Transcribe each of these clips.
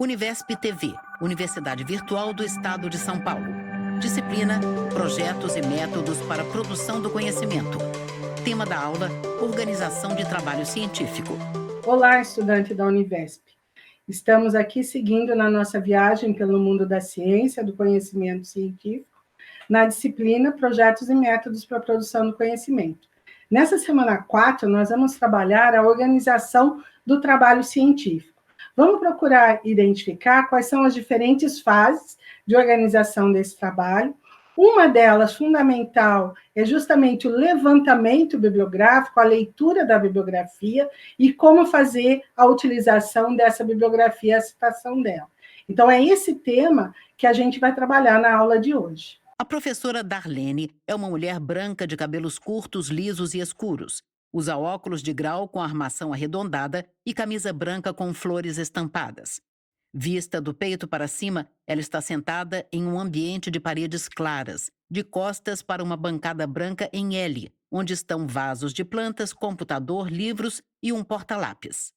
Univesp TV, Universidade Virtual do Estado de São Paulo. Disciplina: Projetos e Métodos para a Produção do Conhecimento. Tema da aula: Organização de Trabalho Científico. Olá, estudante da Univesp. Estamos aqui seguindo na nossa viagem pelo mundo da ciência, do conhecimento científico, na disciplina Projetos e Métodos para a Produção do Conhecimento. Nessa semana 4, nós vamos trabalhar a organização do trabalho científico. Vamos procurar identificar quais são as diferentes fases de organização desse trabalho. Uma delas, fundamental, é justamente o levantamento bibliográfico, a leitura da bibliografia e como fazer a utilização dessa bibliografia, a citação dela. Então, é esse tema que a gente vai trabalhar na aula de hoje. A professora Darlene é uma mulher branca de cabelos curtos, lisos e escuros. Usa óculos de grau com armação arredondada e camisa branca com flores estampadas. Vista do peito para cima, ela está sentada em um ambiente de paredes claras, de costas para uma bancada branca em L, onde estão vasos de plantas, computador, livros e um porta-lápis.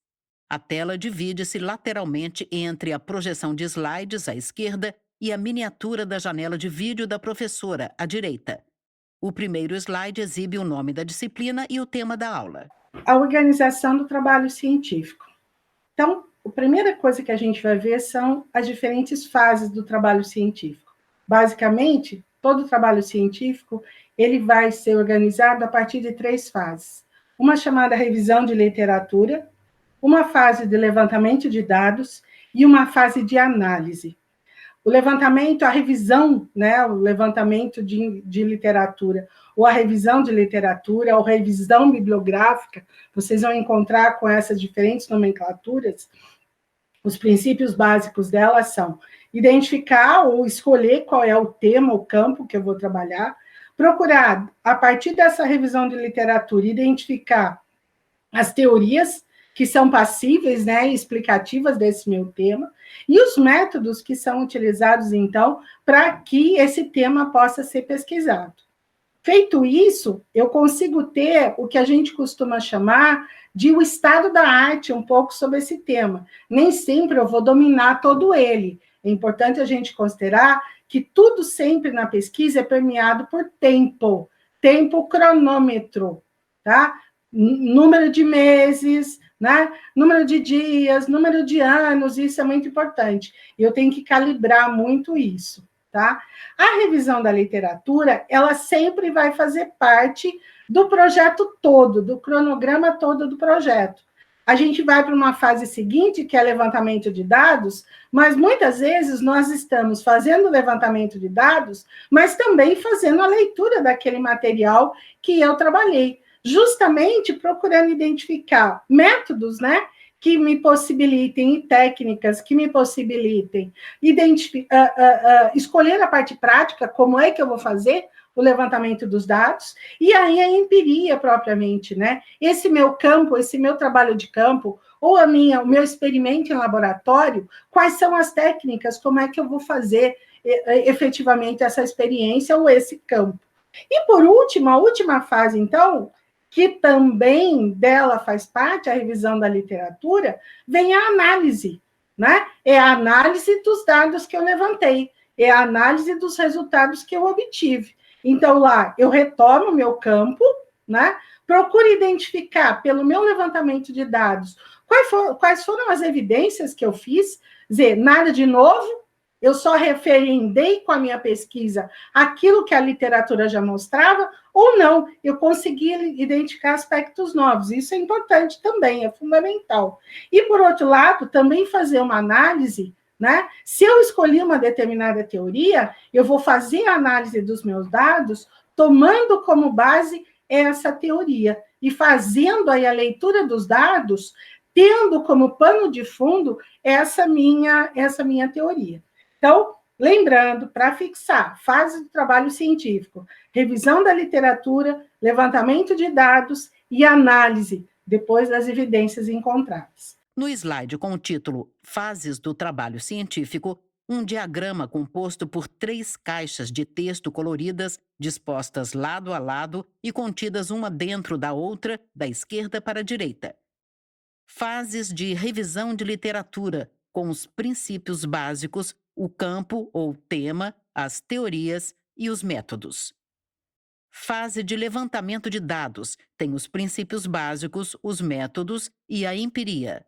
A tela divide-se lateralmente entre a projeção de slides à esquerda e a miniatura da janela de vídeo da professora à direita. O primeiro slide exibe o nome da disciplina e o tema da aula. A organização do trabalho científico. Então, a primeira coisa que a gente vai ver são as diferentes fases do trabalho científico. Basicamente, todo trabalho científico ele vai ser organizado a partir de 3 fases. Uma chamada revisão de literatura, uma fase de levantamento de dados e uma fase de análise. O levantamento, a revisão, o levantamento de literatura, ou a revisão de literatura, ou revisão bibliográfica, vocês vão encontrar com essas diferentes nomenclaturas. Os princípios básicos dela são identificar ou escolher qual é o tema, o campo que eu vou trabalhar, procurar, a partir dessa revisão de literatura, identificar as teorias que são passíveis, e explicativas desse meu tema, e os métodos que são utilizados, então, para que esse tema possa ser pesquisado. Feito isso, eu consigo ter o que a gente costuma chamar de o estado da arte, um pouco sobre esse tema. Nem sempre eu vou dominar todo ele. É importante a gente considerar que tudo sempre na pesquisa é permeado por tempo cronômetro, tá? Número de meses, número de dias, número de anos, isso é muito importante. Eu tenho que calibrar muito isso, tá? A revisão da literatura, ela sempre vai fazer parte do projeto todo, do cronograma todo do projeto. A gente vai para uma fase seguinte, que é levantamento de dados, mas muitas vezes nós estamos fazendo o levantamento de dados, mas também fazendo a leitura daquele material que eu trabalhei, justamente procurando identificar métodos, que me possibilitem, e técnicas que me possibilitem escolher a parte prática, como é que eu vou fazer o levantamento dos dados, e aí a empiria propriamente, Esse meu campo, esse meu trabalho de campo, ou o meu experimento em laboratório, quais são as técnicas, como é que eu vou fazer efetivamente essa experiência ou esse campo. E por último, a última fase, então, que também dela faz parte, a revisão da literatura, vem a análise, É a análise dos dados que eu levantei, é a análise dos resultados que eu obtive. Então, lá, eu retomo o meu campo, procuro identificar, pelo meu levantamento de dados, quais foram as evidências que eu fiz, dizer, nada de novo, eu só referendei com a minha pesquisa aquilo que a literatura já mostrava, ou não, eu consegui identificar aspectos novos. Isso é importante também, é fundamental. E, por outro lado, também fazer uma análise, Se eu escolhi uma determinada teoria, eu vou fazer a análise dos meus dados, tomando como base essa teoria, e fazendo aí a leitura dos dados, tendo como pano de fundo essa minha teoria. Então, lembrando, para fixar, fase do trabalho científico, revisão da literatura, levantamento de dados e análise, depois das evidências encontradas. No slide com o título Fases do Trabalho Científico, um diagrama composto por 3 caixas de texto coloridas, dispostas lado a lado e contidas uma dentro da outra, da esquerda para a direita. Fases de revisão de literatura, com os princípios básicos, o campo ou tema, as teorias e os métodos. Fase de levantamento de dados tem os princípios básicos, os métodos e a empiria.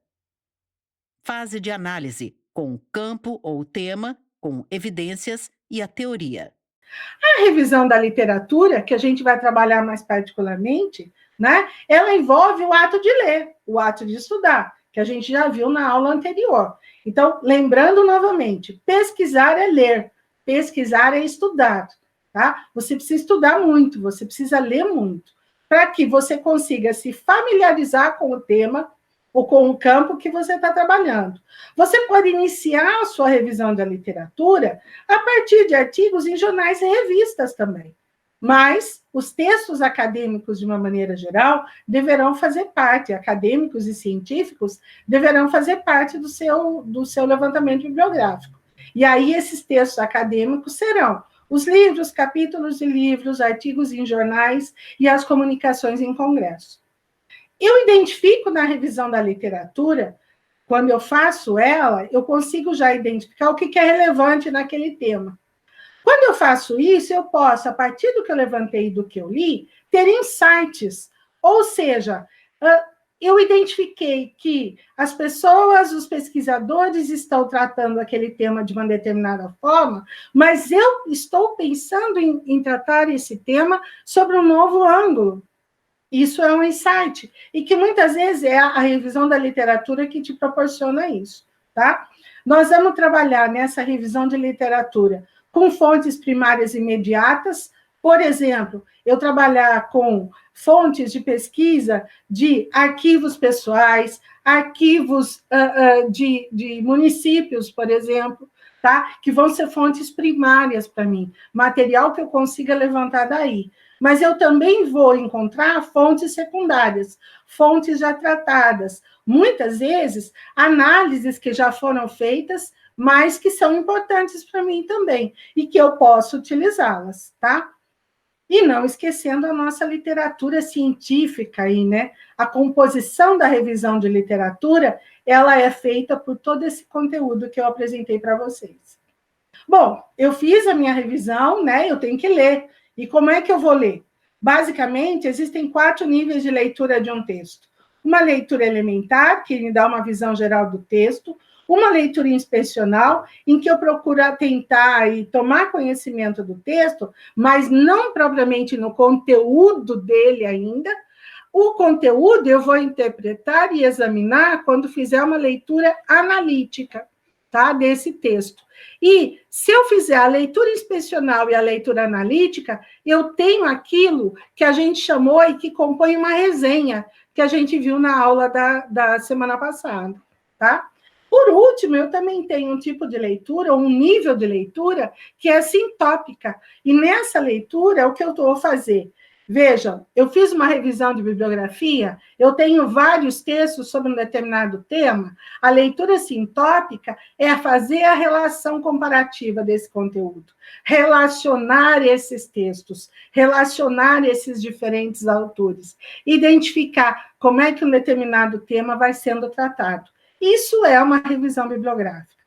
Fase de análise, com o campo ou tema, com evidências e a teoria. A revisão da literatura, que a gente vai trabalhar mais particularmente, né, ela envolve o ato de ler, o ato de estudar, que a gente já viu na aula anterior. Então, lembrando novamente, pesquisar é ler, pesquisar é estudar, tá? Você precisa estudar muito, você precisa ler muito, para que você consiga se familiarizar com o tema ou com o campo que você está trabalhando. Você pode iniciar a sua revisão da literatura a partir de artigos em jornais e revistas também. Mas os textos acadêmicos, de uma maneira geral, deverão fazer parte, acadêmicos e científicos, deverão fazer parte do seu levantamento bibliográfico. E aí, esses textos acadêmicos serão os livros, capítulos de livros, artigos em jornais e as comunicações em congressos. Eu identifico na revisão da literatura, quando eu faço ela, eu consigo já identificar o que é relevante naquele tema. Quando eu faço isso, eu posso, a partir do que eu levantei e do que eu li, ter insights. Ou seja, eu identifiquei que as pessoas, os pesquisadores estão tratando aquele tema de uma determinada forma, mas eu estou pensando em tratar esse tema sobre um novo ângulo. Isso é um insight, e que muitas vezes é a revisão da literatura que te proporciona isso, tá? Nós vamos trabalhar nessa revisão de literatura com fontes primárias imediatas, por exemplo, eu trabalhar com fontes de pesquisa de arquivos pessoais, arquivos de municípios, por exemplo, tá? Que vão ser fontes primárias para mim, material que eu consiga levantar daí. Mas eu também vou encontrar fontes secundárias, fontes já tratadas, muitas vezes análises que já foram feitas, mas que são importantes para mim também, e que eu posso utilizá-las, tá? E não esquecendo a nossa literatura científica aí, né? A composição da revisão de literatura, ela é feita por todo esse conteúdo que eu apresentei para vocês. Bom, eu fiz a minha revisão, né? Eu tenho que ler. E como é que eu vou ler? Basicamente, existem 4 níveis de leitura de um texto. Uma leitura elementar, que me dá uma visão geral do texto. Uma leitura inspecional, em que eu procuro tentar e tomar conhecimento do texto, mas não propriamente no conteúdo dele ainda. O conteúdo eu vou interpretar e examinar quando fizer uma leitura analítica, tá, desse texto. E se eu fizer a leitura inspecional e a leitura analítica, eu tenho aquilo que a gente chamou e que compõe uma resenha, que a gente viu na aula da semana passada, tá? Por último, eu também tenho um tipo de leitura, um nível de leitura, que é sintópica. E nessa leitura, o que eu vou fazer? Vejam, eu fiz uma revisão de bibliografia, eu tenho vários textos sobre um determinado tema. A leitura sintópica é fazer a relação comparativa desse conteúdo, relacionar esses textos, relacionar esses diferentes autores, identificar como é que um determinado tema vai sendo tratado. Isso é uma revisão bibliográfica.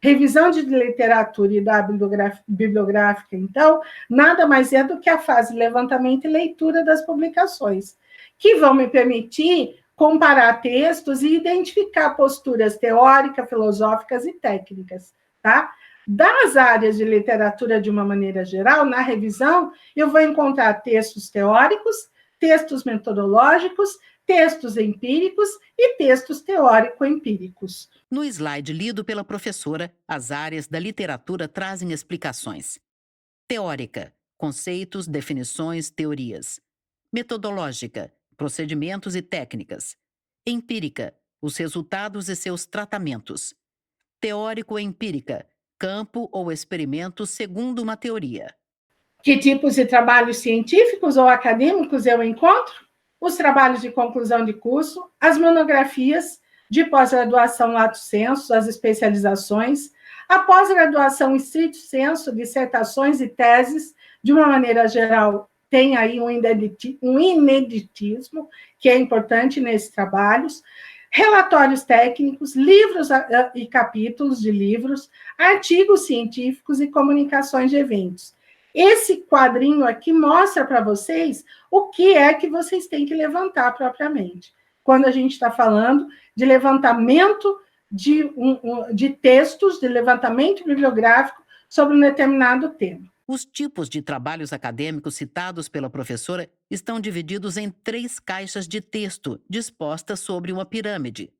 Revisão de literatura e da bibliográfica, então, nada mais é do que a fase de levantamento e leitura das publicações, que vão me permitir comparar textos e identificar posturas teóricas, filosóficas e técnicas, tá? Das áreas de literatura, de uma maneira geral, na revisão, eu vou encontrar textos teóricos, textos metodológicos, textos empíricos e textos teórico-empíricos. No slide lido pela professora, as áreas da literatura trazem explicações. Teórica: conceitos, definições, teorias. Metodológica: procedimentos e técnicas. Empírica: os resultados e seus tratamentos. Teórico-empírica: campo ou experimento segundo uma teoria. Que tipos de trabalhos científicos ou acadêmicos eu encontro? Os trabalhos de conclusão de curso, as monografias de pós-graduação lato sensu, as especializações, a pós-graduação estrito sensu, dissertações e teses, de uma maneira geral, tem aí um ineditismo, que é importante nesses trabalhos. relatórios técnicos, livros e capítulos de livros, artigos científicos e comunicações de eventos. Esse quadrinho aqui mostra para vocês o que é que vocês têm que levantar propriamente. Quando a gente está falando de levantamento de textos, de levantamento bibliográfico sobre um determinado tema. Os tipos de trabalhos acadêmicos citados pela professora estão divididos em 3 caixas de texto, dispostas sobre uma pirâmide.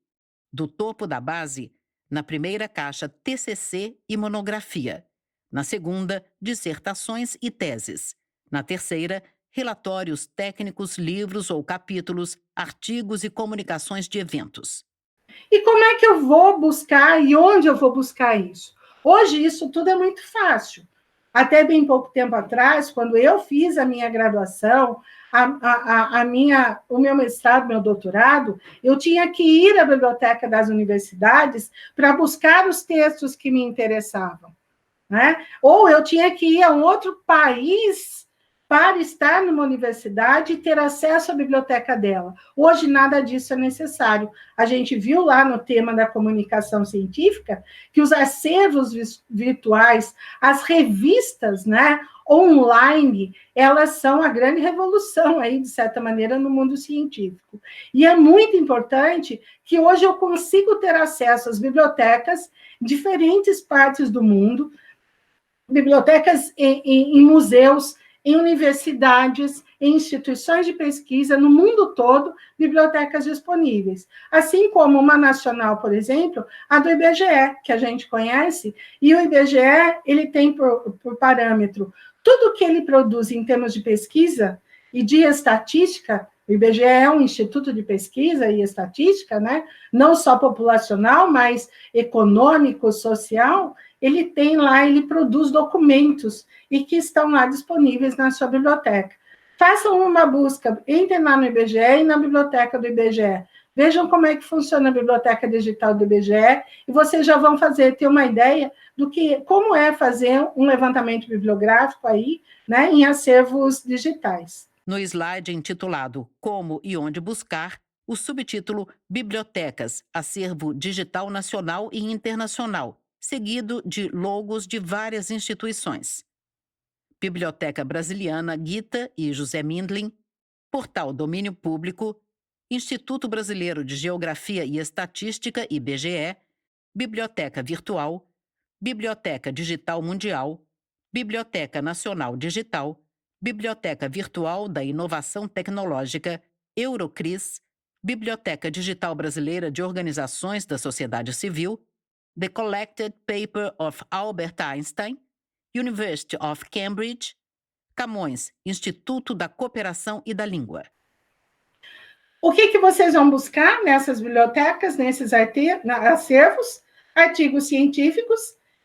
Do topo da base, na primeira caixa, TCC e monografia. Na segunda, dissertações e teses. Na terceira, relatórios técnicos, livros ou capítulos, artigos e comunicações de eventos. E como é que eu vou buscar e onde eu vou buscar isso? Hoje, isso tudo é muito fácil. Até bem pouco tempo atrás, quando eu fiz a minha graduação, o meu mestrado, meu doutorado, eu tinha que ir à biblioteca das universidades para buscar os textos que me interessavam, né? Ou eu tinha que ir a um outro país para estar numa universidade e ter acesso à biblioteca dela. Hoje, nada disso é necessário. A gente viu lá no tema da comunicação científica que os acervos virtuais, as revistas, né, online, elas são a grande revolução aí, de certa maneira, no mundo científico. E é muito importante que hoje eu consigo ter acesso às bibliotecas em diferentes partes do mundo, bibliotecas em museus, em universidades, em instituições de pesquisa, no mundo todo, bibliotecas disponíveis. Assim como uma nacional, por exemplo, a do IBGE, que a gente conhece, e o IBGE, ele tem por parâmetro tudo que ele produz em termos de pesquisa e de estatística. O IBGE é um instituto de pesquisa e estatística, né? Não só populacional, mas econômico, social. Ele tem lá, ele produz documentos e que estão lá disponíveis na sua biblioteca. Façam uma busca, entrem lá no IBGE e na biblioteca do IBGE. Vejam como é que funciona a biblioteca digital do IBGE e vocês já vão ter uma ideia como é fazer um levantamento bibliográfico aí, né, em acervos digitais. No slide intitulado Como e Onde Buscar, o subtítulo Bibliotecas, Acervo Digital Nacional e Internacional, seguido de logos de várias instituições. Biblioteca Brasiliana Gita e José Mindlin, Portal Domínio Público, Instituto Brasileiro de Geografia e Estatística, IBGE, Biblioteca Virtual, Biblioteca Digital Mundial, Biblioteca Nacional Digital, Biblioteca Virtual da Inovação Tecnológica, Eurocris, Biblioteca Digital Brasileira de Organizações da Sociedade Civil, The Collected Paper of Albert Einstein, University of Cambridge, Camões, Instituto da Cooperação e da Língua. O que vocês vão buscar nessas bibliotecas, nesses acervos? Artigos científicos.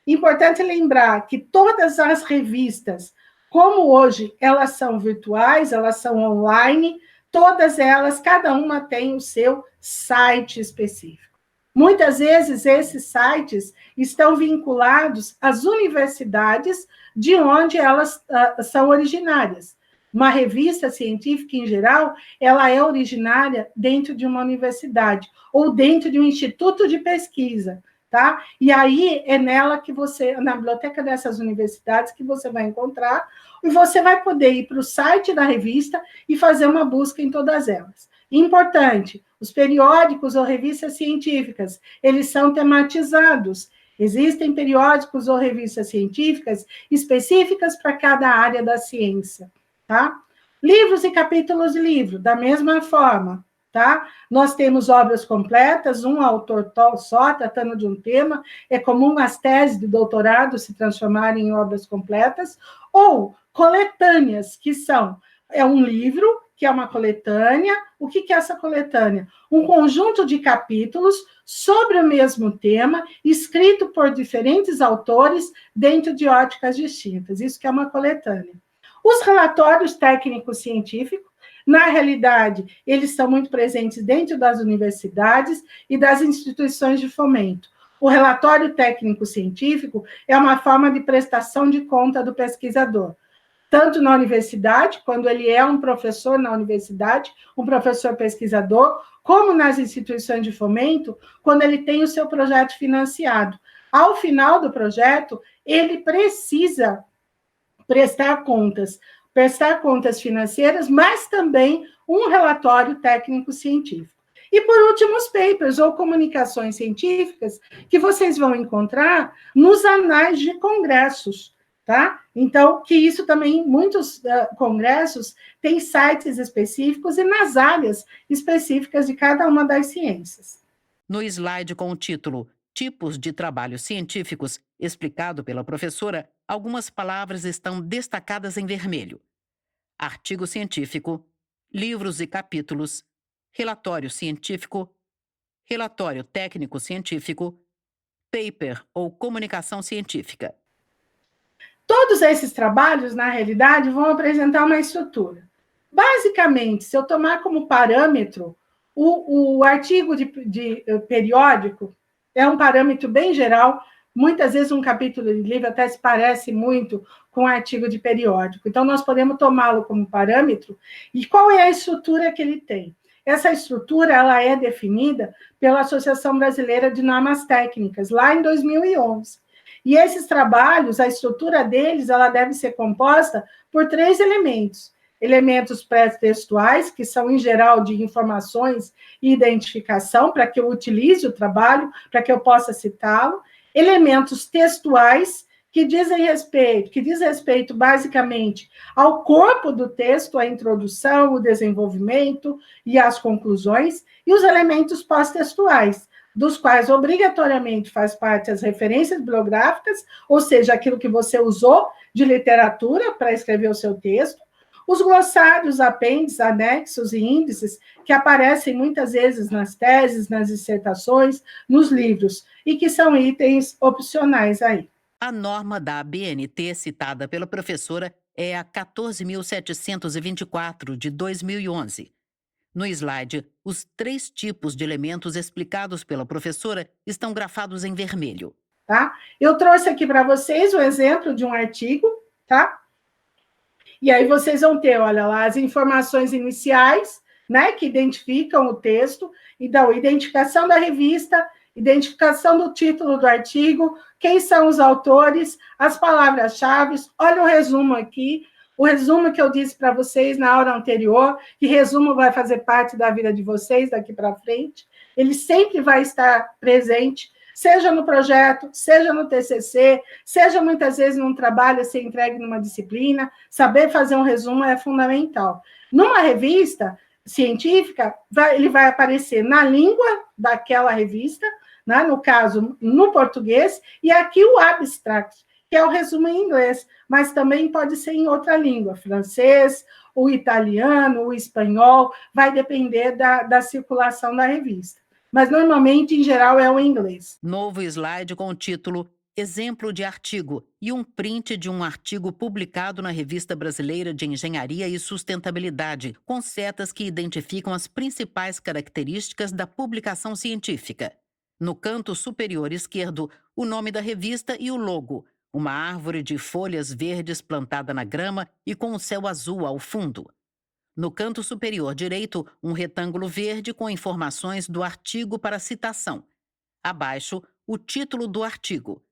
Importante lembrar que todas as revistas, como hoje elas são virtuais, elas são online, todas elas, cada uma tem o seu site específico. Muitas vezes, esses sites estão vinculados às universidades de onde elas são originárias. Uma revista científica, em geral, ela é originária dentro de uma universidade ou dentro de um instituto de pesquisa, tá? E aí é nela que na biblioteca dessas universidades, que você vai encontrar, e você vai poder ir para o site da revista e fazer uma busca em todas elas. Importante, os periódicos ou revistas científicas, eles são tematizados. Existem periódicos ou revistas científicas específicas para cada área da ciência, tá? Livros e capítulos de livro, da mesma forma, tá? Nós temos obras completas, um autor só tratando de um tema, é comum as teses de doutorado se transformarem em obras completas, ou coletâneas, que é um livro, que é uma coletânea. O que é essa coletânea? Um conjunto de capítulos sobre o mesmo tema, escrito por diferentes autores dentro de óticas distintas. Isso que é uma coletânea. Os relatórios técnicos científicos, na realidade, eles estão muito presentes dentro das universidades e das instituições de fomento. O relatório técnico científico é uma forma de prestação de conta do pesquisador, tanto na universidade, quando ele é um professor na universidade, um professor pesquisador, como nas instituições de fomento, quando ele tem o seu projeto financiado. Ao final do projeto, ele precisa prestar contas financeiras, mas também um relatório técnico-científico. E, por último, os papers ou comunicações científicas que vocês vão encontrar nos anais de congressos, tá? Então, que isso também, muitos congressos têm sites específicos e nas áreas específicas de cada uma das ciências. No slide com o título Tipos de Trabalhos Científicos, explicado pela professora, algumas palavras estão destacadas em vermelho: artigo científico, livros e capítulos, relatório científico, relatório técnico-científico, paper ou comunicação científica. Todos esses trabalhos, na realidade, vão apresentar uma estrutura. Basicamente, se eu tomar como parâmetro o artigo de periódico, é um parâmetro bem geral, muitas vezes um capítulo de livro até se parece muito com um artigo de periódico. Então, nós podemos tomá-lo como parâmetro. E qual é a estrutura que ele tem? Essa estrutura ela é definida pela Associação Brasileira de Normas Técnicas, lá em 2011. E esses trabalhos, a estrutura deles, ela deve ser composta por 3 elementos. Elementos pré-textuais, que são, em geral, de informações e identificação, para que eu utilize o trabalho, para que eu possa citá-lo. Elementos textuais, que diz respeito, basicamente, ao corpo do texto, a introdução, o desenvolvimento e as conclusões. E os elementos pós-textuais, dos quais obrigatoriamente faz parte as referências bibliográficas, ou seja, aquilo que você usou de literatura para escrever o seu texto, os glossários, apêndices, anexos e índices, que aparecem muitas vezes nas teses, nas dissertações, nos livros, e que são itens opcionais aí. A norma da ABNT citada pela professora é a 14.724, de 2011. No slide, os 3 tipos de elementos explicados pela professora estão grafados em vermelho. Tá? Eu trouxe aqui para vocês o exemplo de um artigo, tá? E aí vocês vão ter, olha lá, as informações iniciais, né, que identificam o texto, então, identificação da revista, identificação do título do artigo, quem são os autores, as palavras-chave. Olha o resumo aqui, o resumo que eu disse para vocês na aula anterior, que resumo vai fazer parte da vida de vocês daqui para frente. Ele sempre vai estar presente, seja no projeto, seja no TCC, seja muitas vezes num trabalho a ser entregue numa disciplina. Saber fazer um resumo é fundamental. Numa revista científica, ele vai aparecer na língua daquela revista, né? No caso, no português, e aqui o abstract, que é o resumo em inglês, mas também pode ser em outra língua, francês, o italiano, o espanhol, vai depender da circulação da revista. Mas, normalmente, em geral, é o inglês. Novo slide com o título Exemplo de artigo e um print de um artigo publicado na Revista Brasileira de Engenharia e Sustentabilidade, com setas que identificam as principais características da publicação científica. No canto superior esquerdo, o nome da revista e o logo, uma árvore de folhas verdes plantada na grama e com o céu azul ao fundo. No canto superior direito, um retângulo verde com informações do artigo para citação. Abaixo, o título do artigo: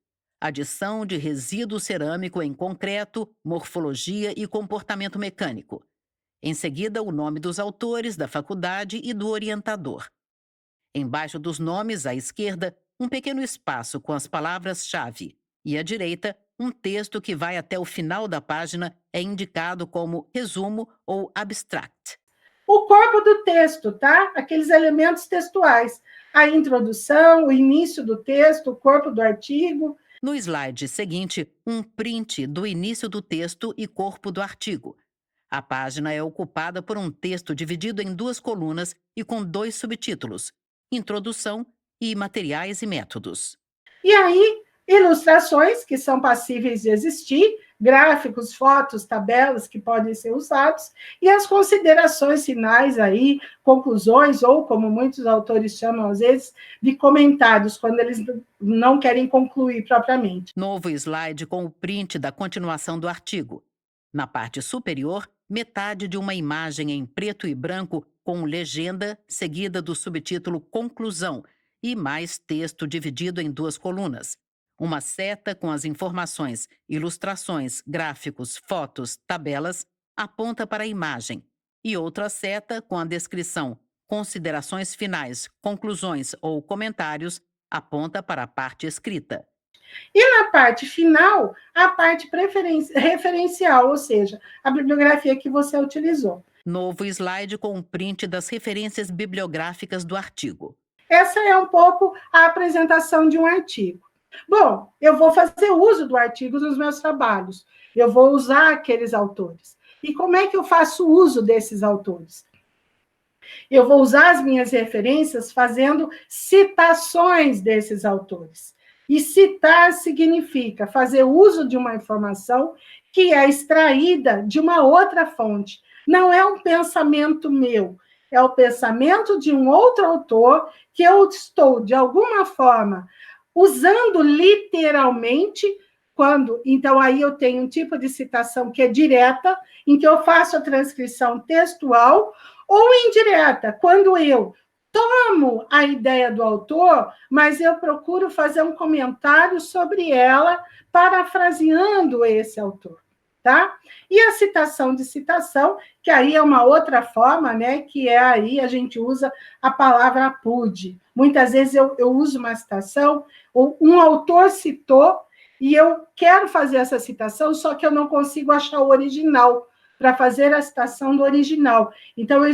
Adição de resíduo cerâmico em concreto, morfologia e comportamento mecânico. Em seguida, o nome dos autores, da faculdade e do orientador. Embaixo dos nomes, à esquerda, um pequeno espaço com as palavras-chave. E à direita, um texto que vai até o final da página é indicado como resumo ou abstract. O corpo do texto, tá? Aqueles elementos textuais. A introdução, o início do texto, o corpo do artigo. No slide seguinte, um print do início do texto e corpo do artigo. A página é ocupada por um texto dividido em 2 colunas e com 2 subtítulos: Introdução e Materiais e Métodos. E aí, ilustrações que são passíveis de existir, gráficos, fotos, tabelas que podem ser usados, e as considerações finais aí, conclusões, ou como muitos autores chamam às vezes, de comentários, quando eles não querem concluir propriamente. Novo slide com o print da continuação do artigo. Na parte superior, metade de uma imagem em preto e branco com legenda, seguida do subtítulo Conclusão, e mais texto dividido em 2 colunas. Uma seta com as informações, ilustrações, gráficos, fotos, tabelas, aponta para a imagem, e outra seta com a descrição, considerações finais, conclusões ou comentários, aponta para a parte escrita. E na parte final, a parte referencial, ou seja, a bibliografia que você utilizou. Novo slide com um print das referências bibliográficas do artigo. Essa é um pouco a apresentação de um artigo. Bom, eu vou fazer uso do artigo nos meus trabalhos. Eu vou usar aqueles autores. E como é que eu faço uso desses autores? Eu vou usar as minhas referências fazendo citações desses autores. E citar significa fazer uso de uma informação que é extraída de uma outra fonte. Não é um pensamento meu, é o pensamento de um outro autor que eu estou, de alguma forma, usando literalmente, então aí eu tenho um tipo de citação que é direta, em que eu faço a transcrição textual, ou indireta, quando eu tomo a ideia do autor, mas eu procuro fazer um comentário sobre ela, parafraseando esse autor, tá? E a citação de citação, que aí é uma outra forma, né, que é aí a gente usa a palavra pude. Muitas vezes eu uso uma citação, um autor citou, e eu quero fazer essa citação, só que eu não consigo achar o original, para fazer a citação do original. Então,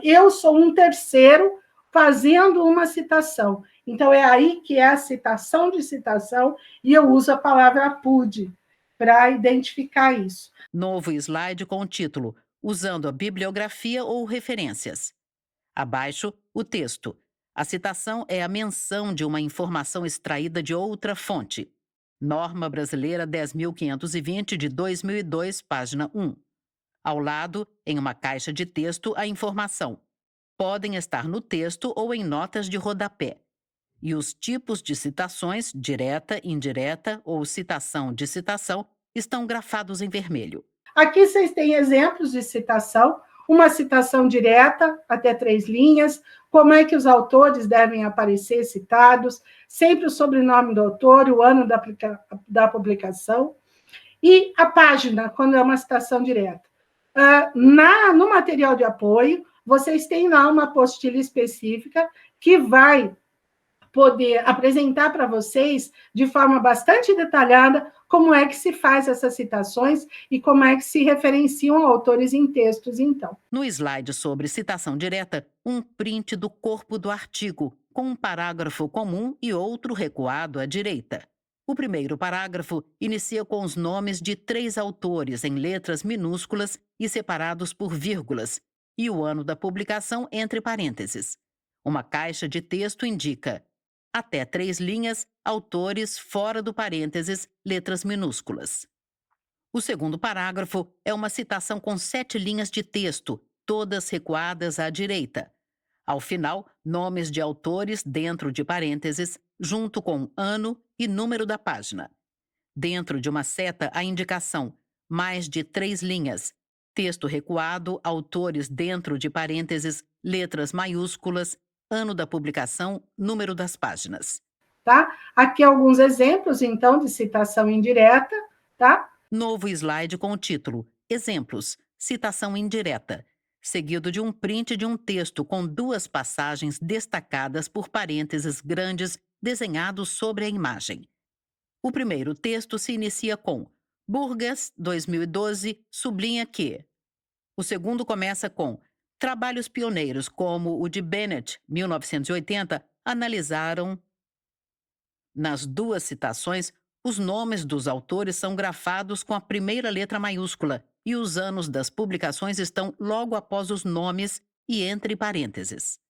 eu sou um terceiro fazendo uma citação. Então, é aí que é a citação de citação, e eu uso a palavra pude para identificar isso. Novo slide com o título Usando a bibliografia ou referências. Abaixo, o texto. A citação é a menção de uma informação extraída de outra fonte. Norma Brasileira 10.520 de 2002, página 1. Ao lado, em uma caixa de texto, a informação. Podem estar no texto ou em notas de rodapé. E os tipos de citações, direta, indireta ou citação de citação, estão grafados em vermelho. Aqui vocês têm exemplos de citação, uma citação direta, até 3 linhas, como é que os autores devem aparecer citados, sempre o sobrenome do autor, o ano da publicação, e a página, quando é uma citação direta. No material de apoio, vocês têm lá uma apostila específica que vai poder apresentar para vocês, de forma bastante detalhada, como é que se faz essas citações e como é que se referenciam autores em textos, então. No slide sobre citação direta, um print do corpo do artigo, com um parágrafo comum e outro recuado à direita. O primeiro parágrafo inicia com os nomes de 3 autores em letras minúsculas e separados por vírgulas, e o ano da publicação entre parênteses. Uma caixa de texto indica até 3 linhas, autores fora do parênteses, letras minúsculas. O segundo parágrafo é uma citação com 7 linhas de texto, todas recuadas à direita. Ao final, nomes de autores dentro de parênteses, junto com ano e número da página. Dentro de uma seta, a indicação, mais de 3 linhas. Texto recuado, autores dentro de parênteses, letras maiúsculas, ano da publicação, número das páginas. Tá? Aqui alguns exemplos, então, de citação indireta, tá? Novo slide com o título Exemplos, citação indireta, seguido de um print de um texto com 2 passagens destacadas por parênteses grandes desenhados sobre a imagem. O primeiro texto se inicia com Burgas, 2012, sublinha que. O segundo começa com trabalhos pioneiros como o de Bennett, 1980, analisaram. Nas 2 citações, os nomes dos autores são grafados com a primeira letra maiúscula e os anos das publicações estão logo após os nomes e entre parênteses.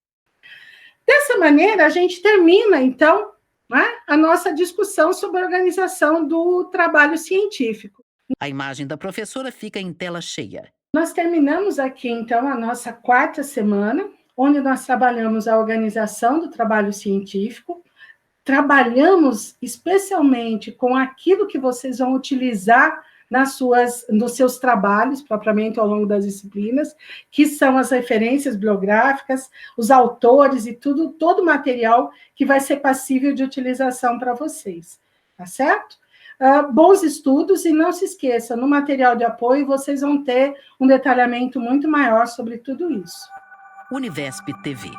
Dessa maneira, a gente termina, então, né, a nossa discussão sobre a organização do trabalho científico. A imagem da professora fica em tela cheia. Nós terminamos aqui, então, a nossa 4ª semana, onde nós trabalhamos a organização do trabalho científico, trabalhamos especialmente com aquilo que vocês vão utilizar nos seus trabalhos, propriamente ao longo das disciplinas, que são as referências bibliográficas, os autores e todo o material que vai ser passível de utilização para vocês, tá certo? Bons estudos, e não se esqueça, no material de apoio vocês vão ter um detalhamento muito maior sobre tudo isso. Univesp TV.